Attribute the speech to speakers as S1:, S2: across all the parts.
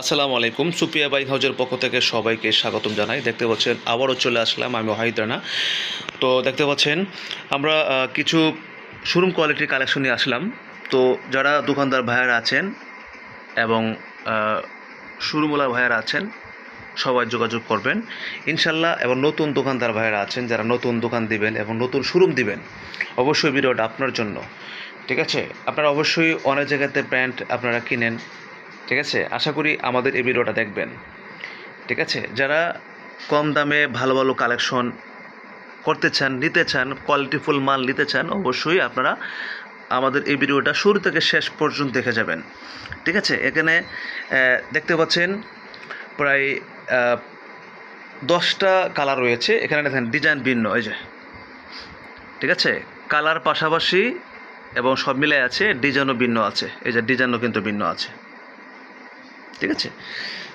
S1: আসসালামু আলাইকুম। সুপ্রিয়া বাইক হাউজের পক্ষ থেকে সবাইকে স্বাগতম জানাই। দেখতে পাচ্ছেন আবারও চলে আসলাম আমি ওয়াহিদ রানা। তো দেখতে পাচ্ছেন আমরা কিছু শোরুম কোয়ালিটির কালেকশন নিয়ে আসলাম। তো যারা দোকানদার ভাইয়ারা আছেন এবং শোরুমওয়ালা ভাইয়ারা আছেন সবাই যোগাযোগ করবেন ইনশাল্লাহ। এবং নতুন দোকানদার ভাইয়ারা আছেন যারা নতুন দোকান দিবেন এবং নতুন শোরুম দিবেন, অবশ্যই ভিডিওটা আপনার জন্য। ঠিক আছে, আপনারা অবশ্যই অনেক জায়গাতে প্যান্ট আপনারা কিনেন, ঠিক আছে। আশা করি আমাদের এই ভিডিওটা দেখবেন, ঠিক আছে। যারা কম দামে ভালো ভালো কালেকশন করতে চান, নিতে চান, কোয়ালিটিফুল মাল নিতে চান, অবশ্যই আপনারা আমাদের এই ভিডিওটা শুরু থেকে শেষ পর্যন্ত দেখে যাবেন, ঠিক আছে। এখানে দেখতে পাচ্ছেন প্রায় 10টা কালার রয়েছে। এখানে দেখেন ডিজাইন ভিন্ন, এই যে, ঠিক আছে। কালার পাশাপাশি এবং সব মিলে আছে, ডিজাইনও ভিন্ন আছে, এই যে ডিজাইনও কিন্তু ভিন্ন আছে, ঠিক আছে।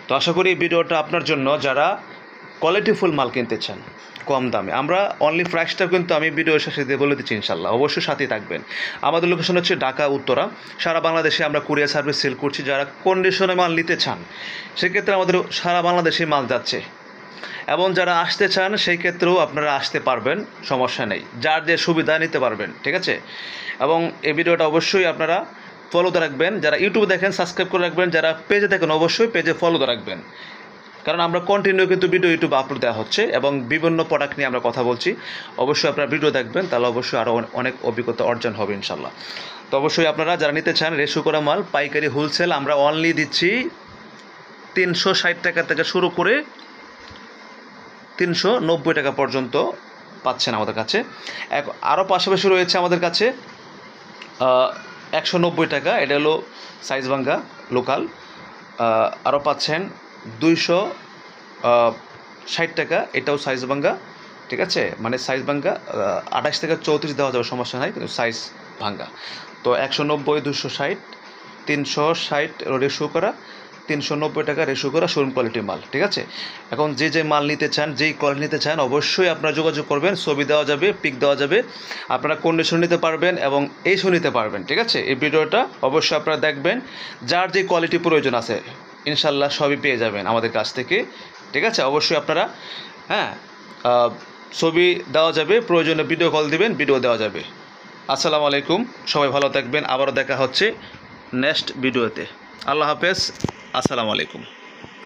S1: তো আশা করি ভিডিওটা আপনার জন্য যারা কোয়ালিটিফুল মাল কিনতে চান কম দামে। আমরা অনলি প্রাইসটা কিন্তু আমি ভিডিওর শেষে দিয়ে বলে দিচ্ছি ইনশাল্লাহ, অবশ্যই সাথেই থাকবেন। আমাদের লোকেশন হচ্ছে ঢাকা উত্তরা। সারা বাংলাদেশে আমরা কুরিয়ার সার্ভিস সেল করছি। যারা কন্ডিশনে মাল নিতে চান সেক্ষেত্রে আমাদের সারা বাংলাদেশে মাল যাচ্ছে, এবং যারা আসতে চান সেই ক্ষেত্রেও আপনারা আসতে পারবেন, সমস্যা নেই। যার যে সুবিধা নিতে পারবেন, ঠিক আছে। এবং এই ভিডিওটা অবশ্যই আপনারা ফলোতে রাখবেন। যারা ইউটিউবে দেখেন সাবস্ক্রাইব করে রাখবেন, যারা পেজে দেখেন অবশ্যই পেজে ফলোতে রাখবেন, কারণ আমরা কন্টিনিউ কিন্তু ভিডিও ইউটিউবে আপলোড দেওয়া হচ্ছে এবং বিভিন্ন প্রোডাক্ট নিয়ে আমরা কথা বলছি। অবশ্যই আপনারা ভিডিও দেখবেন, তাহলে অবশ্যই আরও অনেক অভিজ্ঞতা অর্জন হবে ইনশাল্লাহ। তো অবশ্যই আপনারা যারা নিতে চান রেশু করা মাল পাইকারি হোলসেল আমরা অনলি দিচ্ছি 360 টাকা থেকে শুরু করে 390 টাকা পর্যন্ত পাচ্ছেন আমাদের কাছে। আরও পাশাপাশি রয়েছে আমাদের কাছে 190 টাকা, এটা হলো সাইজ ভাঙ্গা লোকাল। আরও পাচ্ছেন 260 টাকা, এটাও সাইজ ভাঙ্গা, ঠিক আছে। মানে সাইজ ভাঙ্গা 28 থেকে 34 দেওয়া যাবে, সমস্যা নাই, কিন্তু সাইজ ভাঙ্গা। তো 190, 260, 360 রেশু করা, 390 টাকা রেশু করা শোরুম কোয়ালিটির মাল, ঠিক আছে। এখন যে মাল নিতে চান, যেই কোয়ালিটি নিতে চান, অবশ্যই আপনারা যোগাযোগ করবেন। ছবি দেওয়া যাবে, পিক দেওয়া যাবে, আপনারা কন্ডিশন নিতে পারবেন এবং এইসব নিতে পারবেন, ঠিক আছে। এই ভিডিওটা অবশ্যই আপনারা দেখবেন। যার যে কোয়ালিটি প্রয়োজন আছে ইনশাল্লাহ সবই পেয়ে যাবেন আমাদের কাছ থেকে, ঠিক আছে। অবশ্যই আপনারা ছবি দেওয়া যাবে, প্রয়োজনে ভিডিও কল দিবেন, ভিডিও দেওয়া যাবে। আসসালামু আলাইকুম, সবাই ভালো থাকবেন। আবারও দেখা হচ্ছে নেক্সট ভিডিওতে। আল্লাহ হাফেজ, আসসালামু আলাইকুম।